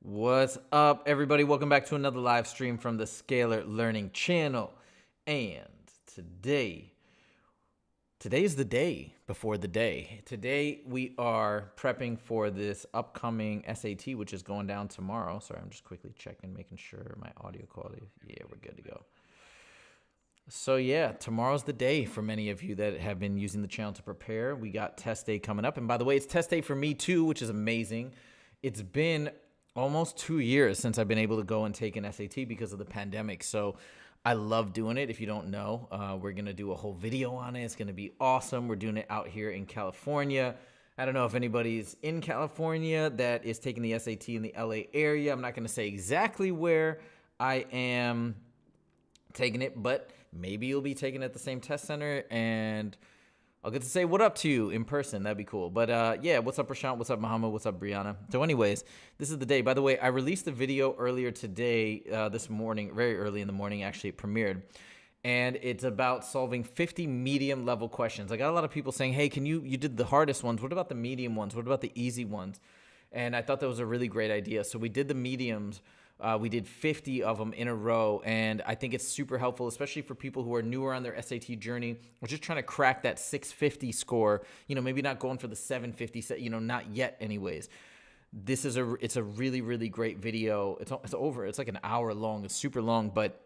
What's up, everybody? Welcome back to another live stream from the Scalar Learning channel. And today's the day before the day. Today we are prepping for this upcoming SAT, which is going down tomorrow. Sorry, I'm just quickly checking, making sure my audio quality. Yeah, we're good to go. So yeah, tomorrow's the day for many of you that have been using the channel to prepare. We got test day coming up. And by the way, it's test day for me too, which is amazing. It's been almost 2 years since I've been able to go and take an SAT because of the pandemic. So I love doing it. If you don't know, we're going to do a whole video on it. It's going to be awesome. We're doing it out here in California. I don't know if anybody's in California that is taking the SAT in the LA area. I'm not going to say exactly where I am taking it, but maybe you'll be taking it at the same test center and I'll get to say what up to you in person. That'd be cool. But yeah, what's up, Prashant? What's up, Muhammad? What's up, Brianna? So anyways, this is the day. By the way, I released a video earlier today, this morning, very early in the morning, actually, it premiered. And it's about solving 50 medium level questions. I got a lot of people saying, hey, you did the hardest ones. What about the medium ones? What about the easy ones? And I thought that was a really great idea. So we did the mediums. We did 50 of them in a row, and I think it's super helpful, especially for people who are newer on their SAT journey or just trying to crack that 650 score, maybe not going for the 750, not yet anyways. It's a really, really great video. It's like an hour long. It's super long, but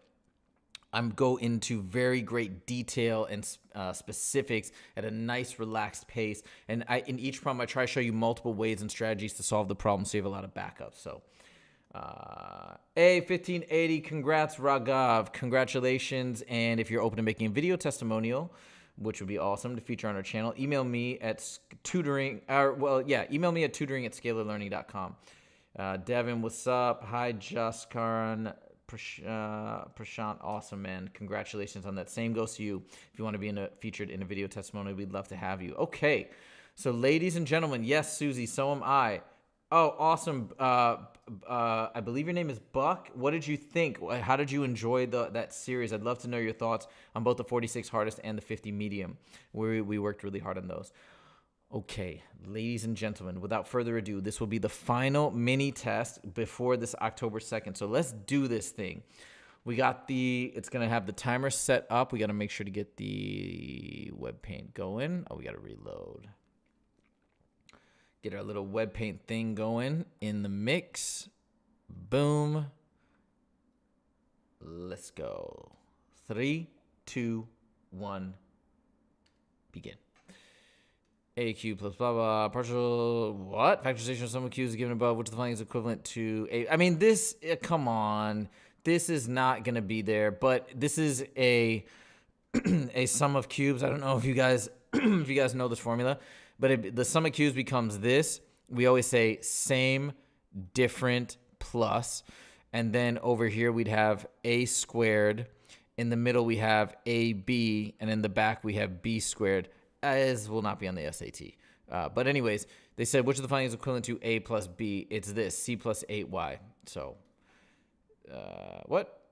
I'm go into very great detail and specifics at a nice, relaxed pace. And in each problem, I try to show you multiple ways and strategies to solve the problem so you have a lot of backups. So A1580, congrats, Raghav. Congratulations. And if you're open to making a video testimonial, which would be awesome to feature on our channel, email me at email me at tutoring@scalarlearning.com. Devin, what's up? Hi, Jaskaran. Prashant, awesome, man. Congratulations on that. Same goes to you. If you want to be featured in a video testimonial, we'd love to have you. Okay. So, ladies and gentlemen, yes, Susie, so am I. Oh, awesome. I believe your name is Buck. What did you think? How did you enjoy that series? I'd love to know your thoughts on both the 46 hardest and the 50 medium. We worked really hard on those. Okay, ladies and gentlemen, without further ado, this will be the final mini test before this October 2nd. So let's do this thing. It's going to have the timer set up. We got to make sure to get the web paint going. Oh, we got to reload. Get our little web paint thing going in the mix. Boom. Let's go. 3, 2, 1, begin. A cube plus blah, blah, partial, what? Factorization of some cubes given above, which the following is equivalent to a, I mean, this, come on. This is not going to be there, but this is a sum of cubes. I don't know if you guys, know this formula, but the sum of cubes becomes this. We always say same, different, plus. And then over here, we'd have a squared. In the middle, we have ab. And in the back, we have b squared. As will not be on the SAT. But anyways, they said, which of the following is equivalent to a plus b? It's this, c plus 8y. So, what?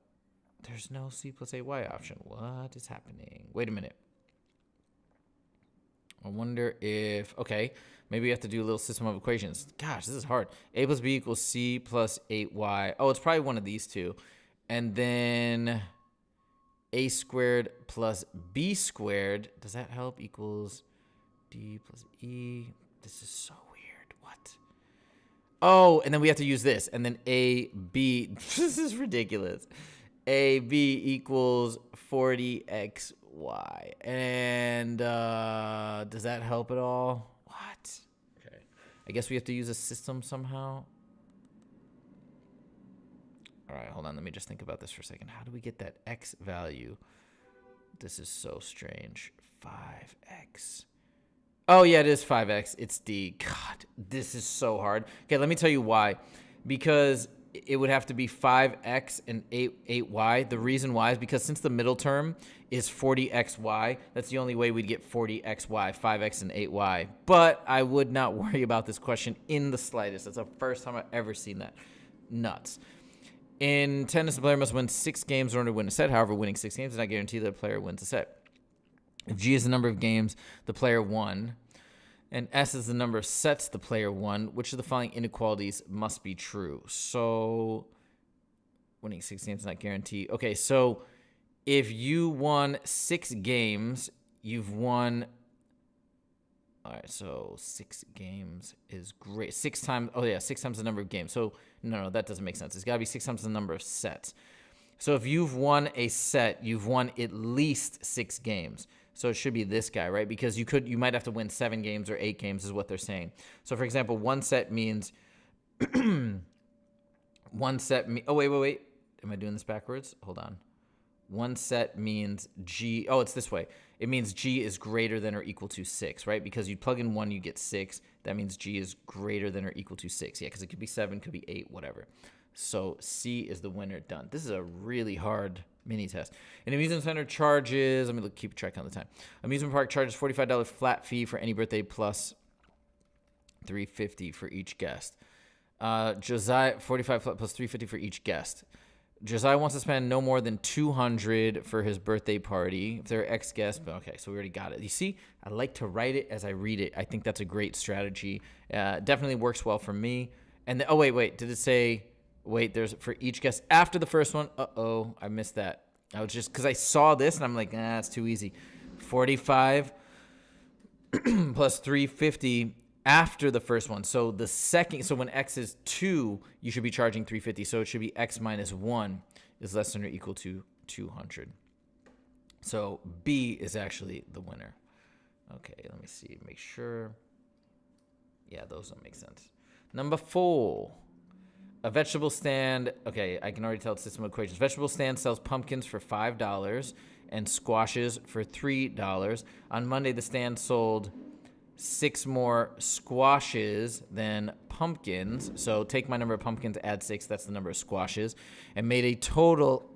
There's no c plus 8y option. What is happening? Wait a minute. I wonder if, okay, maybe we have to do a little system of equations. Gosh, this is hard. A plus b equals c plus 8y. Oh, it's probably one of these two. And then a squared plus b squared, does that help, equals d plus e. This is so weird. What? Oh, and then we have to use this. And then a, b, this is ridiculous. A, b equals 40xy. And does that help at all? What? Okay. I guess we have to use a system somehow. All right, hold on. Let me just think about this for a second. How do we get that x value? This is so strange. 5x. Oh, yeah, it is 5x. It's d. God, this is so hard. Okay, let me tell you why. Because it would have to be 5x and 8y. The reason why is because since the middle term is 40xy, that's the only way we'd get 40xy, 5x and 8y. But I would not worry about this question in the slightest. That's the first time I've ever seen that. Nuts. In tennis, the player must win 6 games in order to win a set. However, winning 6 games does not guarantee that the player wins a set. If G is the number of games the player won, And S is the number of sets the player won. Which of the following inequalities must be true? So winning 6 games is not guaranteed. Okay, so if you won 6 games, you've won. All right, so 6 games is great. 6 times, 6 times the number of games. So no, that doesn't make sense. It's got to be 6 times the number of sets. So if you've won a set, you've won at least 6 games. So it should be this guy, right? Because you might have to win 7 games or 8 games is what they're saying. So for example, one set means wait. Am I doing this backwards? Hold on. One set means G. Oh, it's this way. It means G is greater than or equal to 6, right? Because you plug in 1, you get 6. That means G is greater than or equal to 6. Yeah, because it could be 7, could be 8, whatever. So C is the winner. Done. This is a really hard mini test. An amusement center charges, let me keep track on the time. Amusement park charges $45 flat fee for any birthday plus $350 for each guest. Josiah, 45 plus $350 for each guest. Josiah wants to spend no more than $200 for his birthday party. If they're ex-guests, but okay, so we already got it. You see, I like to write it as I read it. I think that's a great strategy. Definitely works well for me. And then, wait, did it say, there's for each guest after the first one? Uh-oh, I missed that. I was just, because I saw this and I'm like, it's too easy. 45 plus 350 after the first one. So the second, so when X is 2, you should be charging 350. So it should be X minus 1 is less than or equal to 200. So B is actually the winner. Okay, let me see, make sure. Yeah, those don't make sense. Number 4. A vegetable stand, okay, I can already tell it's system of equations. Vegetable stand sells pumpkins for $5 and squashes for $3. On Monday, the stand sold 6 more squashes than pumpkins. So take my number of pumpkins, add 6, that's the number of squashes, and made a total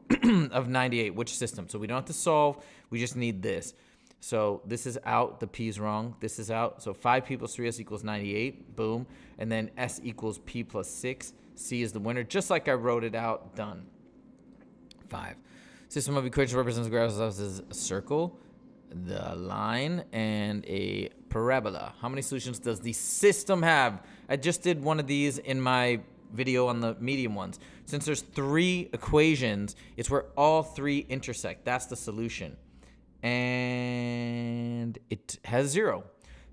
of 98. Which system? So we don't have to solve, we just need this. So this is out, the P's wrong, this is out. So 5P plus 3S equals 98, boom. And then S equals P plus 6. C is the winner, just like I wrote it out, done. 5. System of equations represents graphs as a circle, the line, and a parabola. How many solutions does the system have? I just did one of these in my video on the medium ones. Since there's 3 equations, it's where all 3 intersect. That's the solution. And it has 0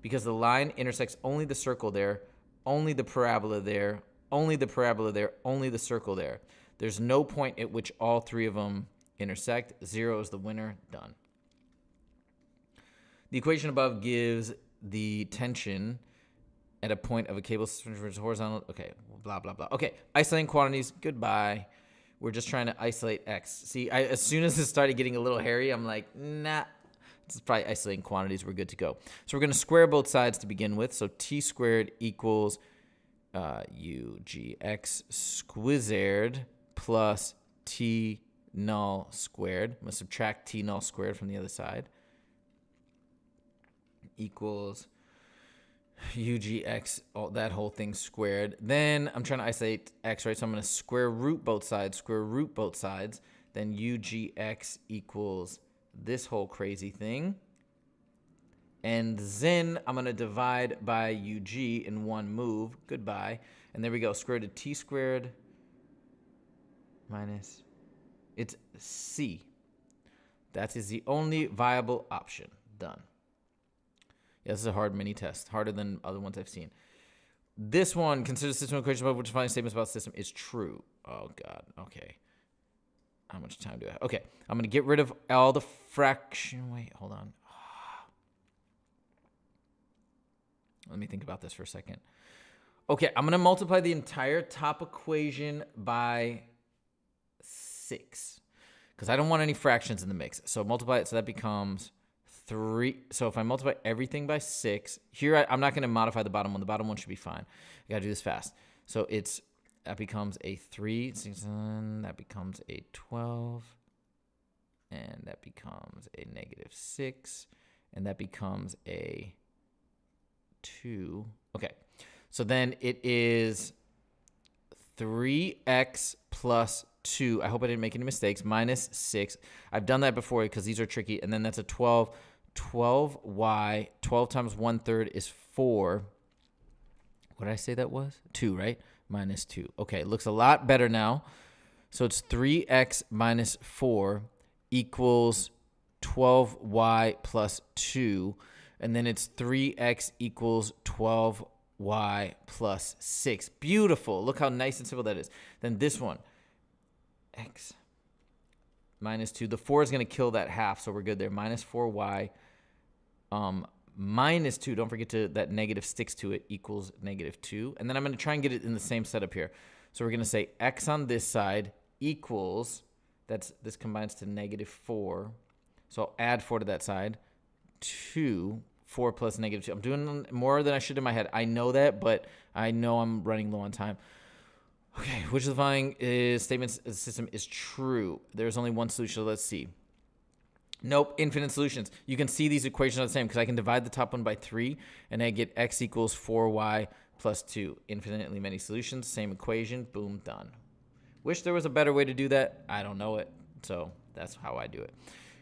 because the line intersects only the circle there, only the parabola there, only the parabola there, only the circle there. There's no point at which all 3 of them intersect. 0 is the winner. Done. The equation above gives the tension at a point of a cable system which is horizontal. Okay, blah, blah, blah. Okay, isolating quantities. Goodbye. We're just trying to isolate X. See, as soon as it started getting a little hairy, I'm like, nah. This is probably isolating quantities. We're good to go. So we're going to square both sides to begin with. So T squared equals UGX squared plus T null squared. I'm going to subtract T null squared from the other side. Equals UGX, that whole thing squared. Then I'm trying to isolate X, right? So I'm going to square root both sides. Then UGX equals this whole crazy thing. And then I'm going to divide by UG in one move. Goodbye. And there we go. Square root of T squared minus, it's C. That is the only viable option. Done. Yeah, this is a hard mini test. Harder than other ones I've seen. This one, consider system equation above which defining statements about system is true. Oh, God. Okay. How much time do I have? Okay. I'm going to get rid of all the fraction. Wait, hold on. Let me think about this for a second. Okay, I'm going to multiply the entire top equation by 6 because I don't want any fractions in the mix. So multiply it, so that becomes 3. So if I multiply everything by 6, here I'm not going to modify the bottom one. The bottom one should be fine. I got to do this fast. So that becomes a 3, 6, that becomes a 12, and that becomes a -6, and that becomes a 2. Okay, so then it is 3x plus 2. I hope I didn't make any mistakes. Minus 6. I've done that before because these are tricky. And then that's a 12 12y. 12 times 1/3 is 4. What did I say that was? 2, right? Minus 2. Okay, it looks a lot better now. So it's 3x minus 4 equals 12y plus 2. And then it's 3x equals 12y plus 6. Beautiful. Look how nice and simple that is. Then this one, x minus 2. The 4 is going to kill that half, so we're good there. Minus 4y minus 2. Don't forget that negative sticks to it, equals negative 2. And then I'm going to try and get it in the same setup here. So we're going to say x on this side equals, this combines to negative 4. So I'll add 4 to that side. 2, 4 plus negative 2. I'm doing more than I should in my head. I know that, but I know I'm running low on time. Okay, which of the following statements the system is true? There's only one solution, so let's see. Nope, infinite solutions. You can see these equations are the same because I can divide the top one by 3, and I get x equals 4y plus 2. Infinitely many solutions, same equation, boom, done. Wish there was a better way to do that. I don't know it, so that's how I do it.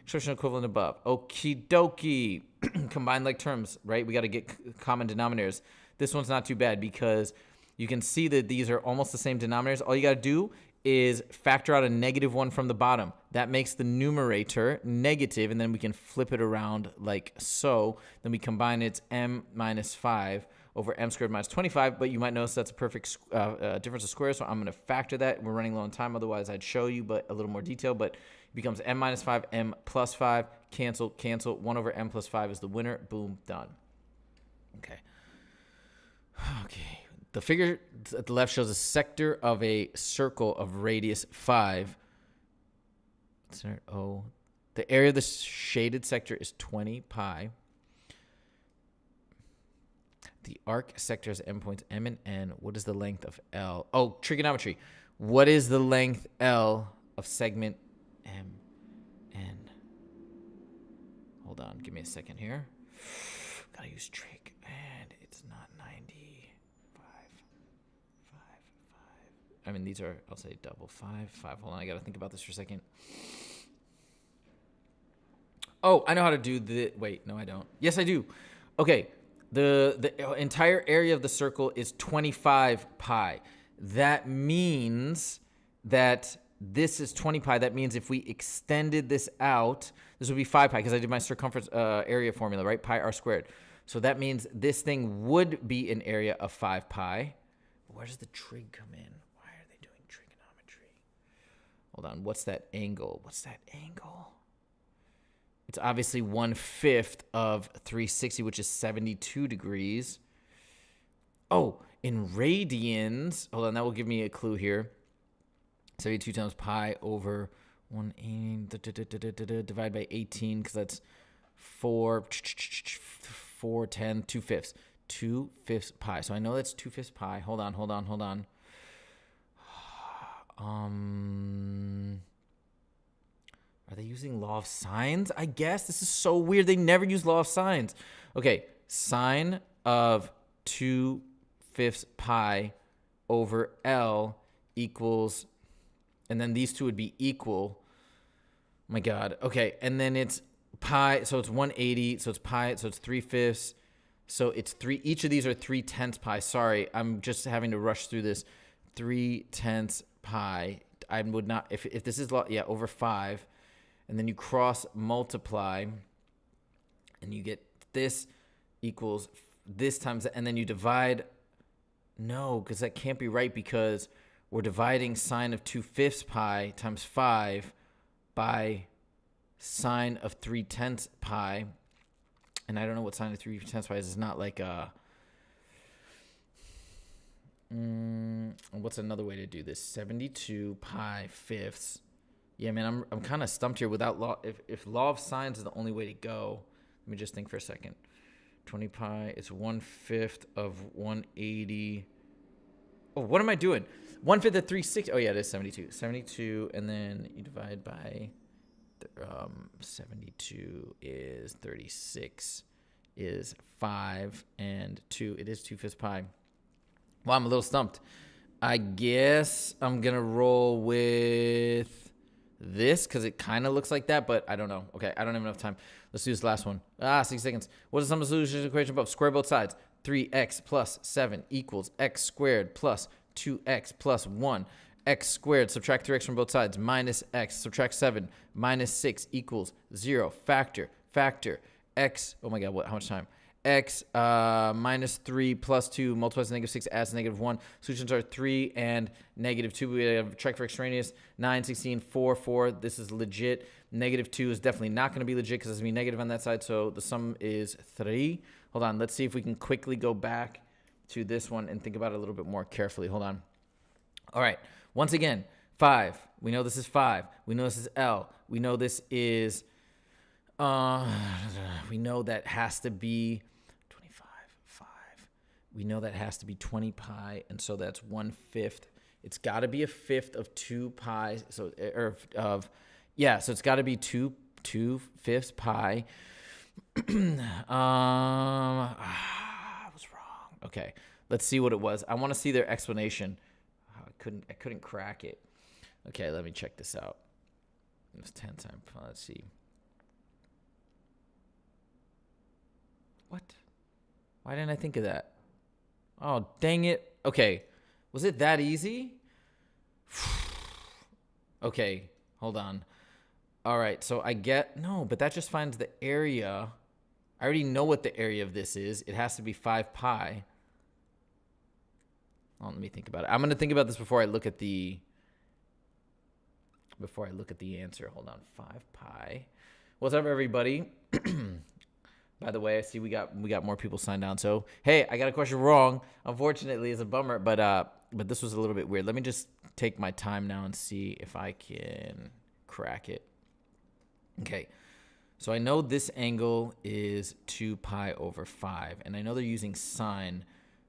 Expression equivalent above. Okie dokie. Combined like terms, right? We got to get common denominators. This one's not too bad because you can see that these are almost the same denominators. All you got to do is factor out a negative 1 from the bottom. That makes the numerator negative, and then we can flip it around like so. Then we combine it's m minus 5 over m squared minus 25, but you might notice that's a perfect difference of squares, so I'm going to factor that. We're running low on time, otherwise I'd show you, but a little more detail, but it becomes m minus 5, m plus 5, cancel, cancel. 1 over m plus 5 is the winner. Boom, done. Okay. Okay. The figure at the left shows a sector of a circle of radius 5. O. The area of the shaded sector is 20 pi. The arc sector has endpoints M and N. What is the length of L? Oh, trigonometry. What is the length L of segment M, N? Hold on. Give me a second here. Gotta use trig. And it's not 90. 5. I mean, these are, I'll say double 5. Hold on. I gotta think about this for a second. Oh, I know how to do the, wait, no, I don't. Yes, I do. Okay. The entire area of the circle is 25 pi. That means that this is 20 pi. That means if we extended this out, this would be 5 pi because I did my circumference area formula, right? Pi r squared. So that means this thing would be an area of 5 pi. Where does the trig come in? Why are they doing trigonometry? Hold on. What's that angle? It's obviously 1/5 of 360, which is 72 degrees. Oh, in radians. Hold on, that will give me a clue here. 72 times pi over 180 divided by 18, because that's 4, 10, 2/5. 2/5 pi. So I know that's 2/5 pi. Hold on. Are they using law of sines? I guess. This is so weird. They never use law of sines. Okay. Sine of 2/5 pi over L equals, and then these two would be equal. Oh my God. Okay. And then it's pi. So it's 180. So it's pi. So it's 3/5. So it's 3. Each of these are 3/10 pi. Sorry. I'm just having to rush through this. 3/10 pi. I would not, if this is, over 5. And then you cross multiply, and you get this equals this times, and then you divide. No, because that can't be right, because we're dividing sine of 2/5 pi times 5 by sine of 3/10 pi. And I don't know what sine of 3/10 pi is. It's not like a... what's another way to do this? 72 pi fifths. Yeah, man, I'm kind of stumped here without law. If law of sines is the only way to go, let me just think for a second. 20 pi, it's 1/5 of 180. Oh, what am I doing? 1/5 of 360. Oh, yeah, it is 72. 72, and then you divide by 72 is 36, is 5, and 2. It is 2/5 pi. Well, I'm a little stumped. I guess I'm going to roll with this because it kind of looks like that, but I don't know. Okay, I don't have enough time. Let's do this last one. 6 seconds. What is the sum of solutions to the equation above? Square both sides. 3x plus 7 equals x squared plus 2x plus 1. X squared, subtract 3x from both sides, minus x, subtract 7, minus 6 equals 0. Factor, x, oh my God, how much time? X minus 3 plus 2 multiplies negative 6 adds negative 1. Solutions are 3 and negative 2. We have check for extraneous. 9, 16, 4, 4. This is legit. Negative 2 is definitely not going to be legit because it's going to be negative on that side. So the sum is 3. Hold on. Let's see if we can quickly go back to this one and think about it a little bit more carefully. Hold on. All right. Once again, 5. We know this is 5. We know this is L. We know this is, we know that has to be 25, 5. We know that has to be 20 pi, and so that's 1/5. It's got to be a fifth of 2 pi. So, so it's got to be 2/5 pi. I was wrong. Okay, let's see what it was. I want to see their explanation. I couldn't crack it. Okay, let me check this out. It was 10 times. Let's see. What? Why didn't I think of that? Oh, dang it. Okay. Was it that easy? Okay, hold on. All right, so no, but that just finds the area. I already know what the area of this is. It has to be 5 pi. Oh, let me think about it. I'm going to think about this before I look at the answer. Hold on. 5 pi. What's up, everybody? By the way, I see we got more people signed on. So, hey, I got a question wrong. Unfortunately, it's a bummer, but this was a little bit weird. Let me just take my time now and see if I can crack it. Okay. So I know this angle is 2 pi over 5, and I know they're using sine.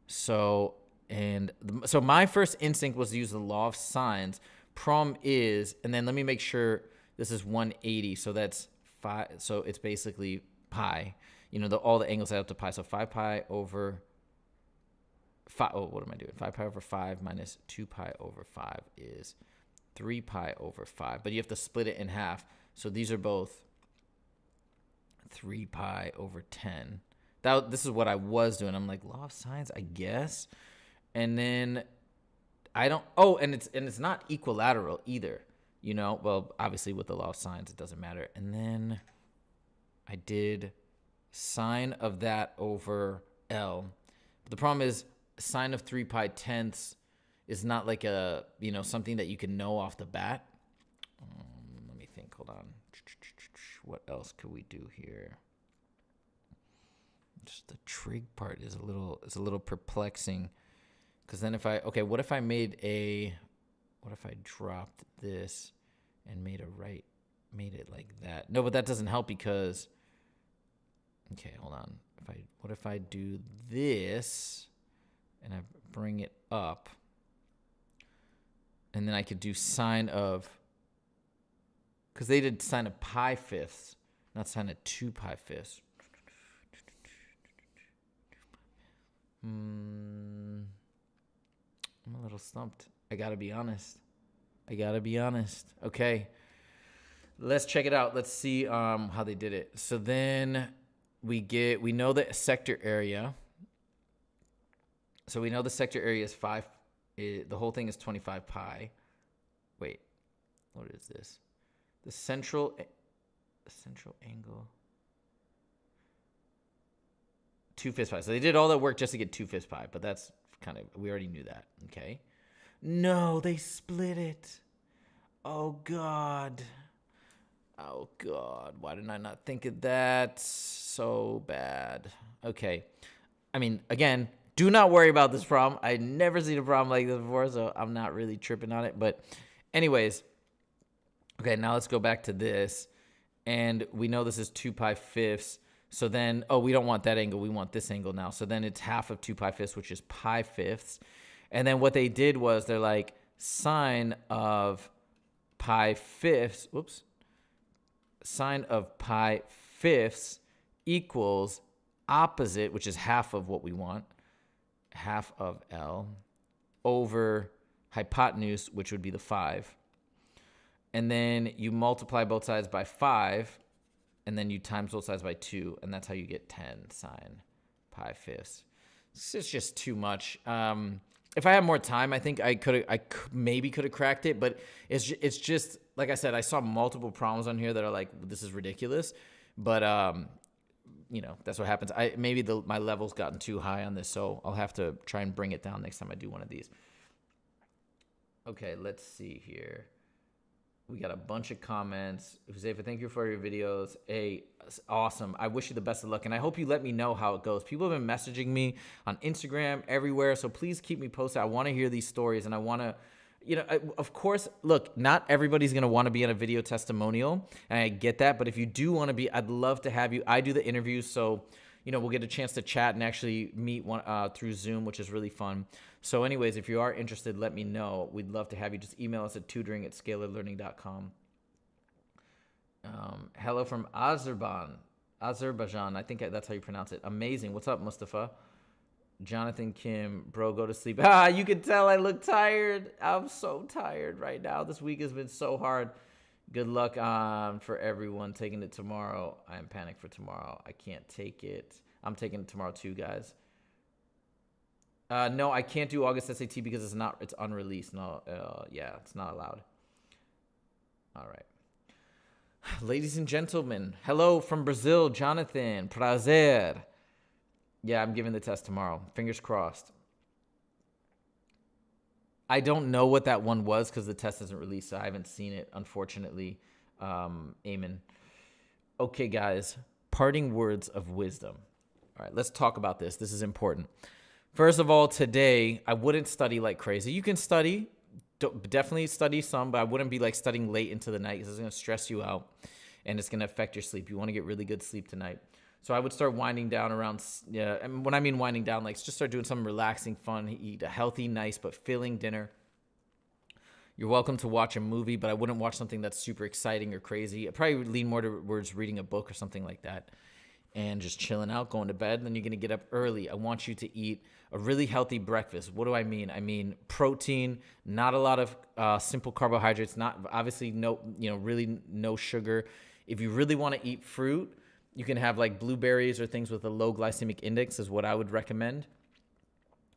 So my first instinct was to use the law of sines. Problem is, and then let me make sure this is 180. So that's 5. So it's basically pi. You know, all the angles add up to pi. So 5 pi over 5. Oh, what am I doing? 5 pi over 5 minus 2 pi over 5 is 3 pi over 5. But you have to split it in half. So these are both 3 pi over 10. This is what I was doing. I'm like, law of sines, I guess. And then I don't. Oh, and it's not equilateral either. You know, well, obviously with the law of sines, it doesn't matter. And then I did sine of that over L. But the problem is sine of 3 pi tenths is not like something that you can know off the bat. Let me think. Hold on. What else could we do here? Just the trig part is a little perplexing. Because then what if I dropped this and made it like that? No, but that doesn't help because, okay, hold on. What if I do this and I bring it up, and then I could do sine of, because they did sine of pi fifths, not sine of 2 pi fifths. I'm a little stumped. I gotta be honest. Okay. Let's check it out. Let's see how they did it. So then we know the sector area. So we know the sector area is 5. The whole thing is 25 pi. Wait, what is this? The central angle. 2/5 pi. So they did all that work just to get 2/5 pi, but that's we already knew that. Okay. No, they split it. Oh God. Why didn't I not think of that? So bad. Okay. I mean, again, do not worry about this problem. I never seen a problem like this before, so I'm not really tripping on it. But anyways, okay, now let's go back to this. And we know this is 2 pi fifths. So then, we don't want that angle. We want this angle now. So then it's half of 2 pi fifths, which is pi fifths. And then what they did was they're like, sine of pi fifths, sine of pi fifths equals opposite, which is half of what we want, half of L, over hypotenuse, which would be the 5. and then you multiply both sides by 5, and then you times both sides by 2, and that's how you get 10 sine pi fifths. It's just too much. If I had more time, I think I maybe could have cracked it, but it's just like I said, I saw multiple problems on here that are like, this is ridiculous, but you know, that's what happens. Maybe my level's gotten too high on this, so I'll have to try and bring it down next time I do one of these. Okay, let's see here. We got a bunch of comments. Huzefa, thank you for your videos. Hey, awesome. I wish you the best of luck, and I hope you let me know how it goes. People have been messaging me on Instagram, everywhere, so please keep me posted. I want to hear these stories, and I want to, you know, of course, look, not everybody's going to want to be on a video testimonial, and I get that, but if you do want to be, I'd love to have you. I do the interviews, so, you know, we'll get a chance to chat and actually meet through Zoom, which is really fun. So anyways, if you are interested, let me know. We'd love to have you. Just email us at tutoring@scalarlearning.com. Hello from Azerbaijan. I think that's how you pronounce it. Amazing. What's up, Mustafa? Jonathan Kim, bro, go to sleep. You can tell I look tired. I'm so tired right now. This week has been so hard. Good luck for everyone taking it tomorrow. I am panicked for tomorrow. I can't take it. I'm taking it tomorrow too, guys. No, I can't do August SAT because it's unreleased. No, yeah, it's not allowed. All right. Ladies and gentlemen, hello from Brazil, Jonathan. Prazer. Yeah, I'm giving the test tomorrow. Fingers crossed. I don't know what that one was because the test isn't released, so I haven't seen it, unfortunately. Amen. Okay, guys, parting words of wisdom. All right, let's talk about this. This is important. First of all, today, I wouldn't study like crazy. You can study, definitely study some, but I wouldn't be like studying late into the night because it's going to stress you out and it's going to affect your sleep. You want to get really good sleep tonight. So I would start winding down around, and when I mean winding down, like just start doing something relaxing, fun, eat a healthy, nice, but filling dinner. You're welcome to watch a movie, but I wouldn't watch something that's super exciting or crazy. I'd probably lean more towards reading a book or something like that and just chilling out, going to bed. Then you're going to get up early. I want you to eat a really healthy breakfast. What do I mean? I mean protein, not a lot of simple carbohydrates, not obviously really no sugar. If you really want to eat fruit, you can have like blueberries or things with a low glycemic index is what I would recommend.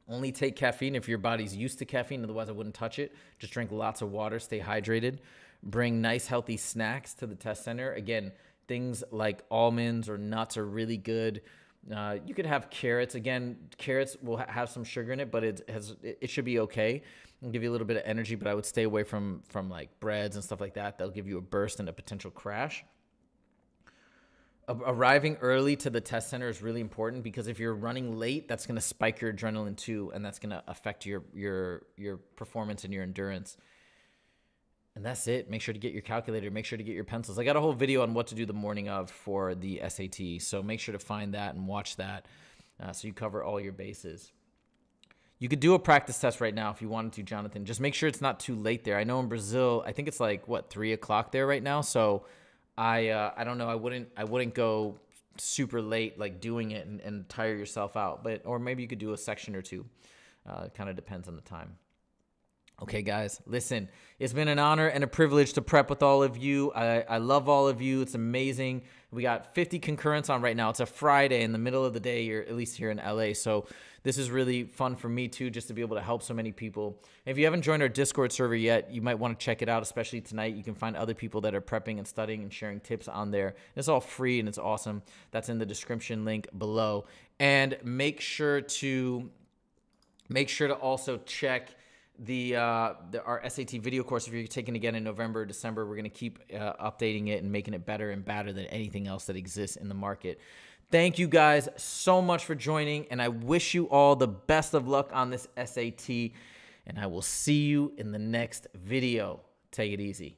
Only take caffeine if your body's used to caffeine. Otherwise, I wouldn't touch it. Just drink lots of water. Stay hydrated. Bring nice, healthy snacks to the test center. Again, things like almonds or nuts are really good. You could have carrots. Again, carrots will have some sugar in it, but it should be okay. It'll give you a little bit of energy, but I would stay away from like breads and stuff like that. They'll give you a burst and a potential crash. Arriving early to the test center is really important because if you're running late, that's going to spike your adrenaline too, and that's going to affect your performance and your endurance. And that's it. Make sure to get your calculator. Make sure to get your pencils. I got a whole video on what to do the morning of for the SAT, so make sure to find that and watch that so you cover all your bases. You could do a practice test right now if you wanted to, Jonathan. Just make sure it's not too late there. I know in Brazil, I think it's like, 3 o'clock there right now, so I don't know. I wouldn't go super late like doing it and tire yourself out. Or maybe you could do a section or two. It kind of depends on the time. Okay, guys, listen. It's been an honor and a privilege to prep with all of you. I love all of you. It's amazing. We got 50 concurrents on right now. It's a Friday in the middle of the day, here, at least here in LA. So this is really fun for me too, just to be able to help so many people. If you haven't joined our Discord server yet, you might want to check it out, especially tonight. You can find other people that are prepping and studying and sharing tips on there. It's all free and it's awesome. That's in the description link below. And make sure to also check our SAT video course. If you're taking it again in November or December, we're going to keep updating it and making it better and badder than anything else that exists in the market. Thank you guys so much for joining, and I wish you all the best of luck on this SAT, and I will see you in the next video. Take it easy.